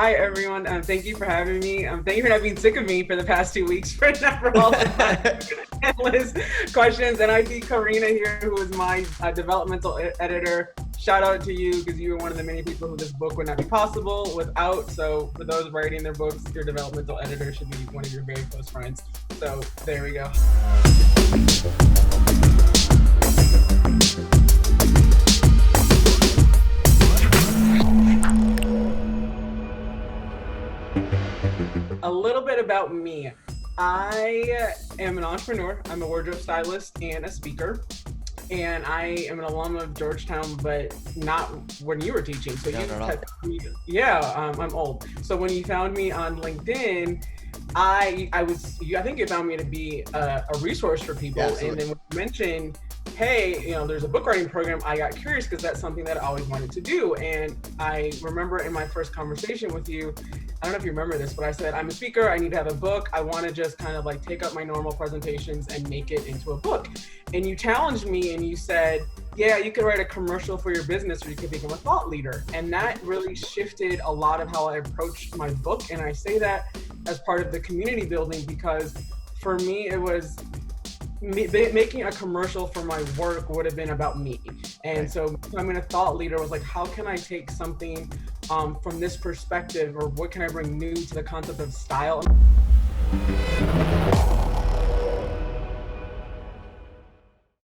Hi, everyone. Thank you for having me. Thank you for not being sick of me for the past 2 weeks for all the endless questions. And I see Karina here, who is my developmental editor. Shout out to you because you were one of the many people who this book would not be possible without. So for those writing their books, your developmental editor should be one of your very close friends. So there we go. A little bit about me. I am an entrepreneur. I'm a wardrobe stylist and a speaker. And I am an alum of Georgetown, but not when you were teaching. So I'm old. So when you found me on LinkedIn, I think you found me to be a resource for people. Yeah, and then when you mentioned, hey, there's a book writing program, I got curious because that's something that I always wanted to do. And I remember in my first conversation with you, I don't know if you remember this, but I said, I'm a speaker, I need to have a book. I want to just kind of like take up my normal presentations and make it into a book. And you challenged me and you said, yeah, you could write a commercial for your business or you could become a thought leader. And that really shifted a lot of how I approached my book. And I say that as part of the community building because for me, it was making a commercial for my work would have been about me. And so becoming a thought leader was like, how can I take something from this perspective, or what can I bring new to the concept of style?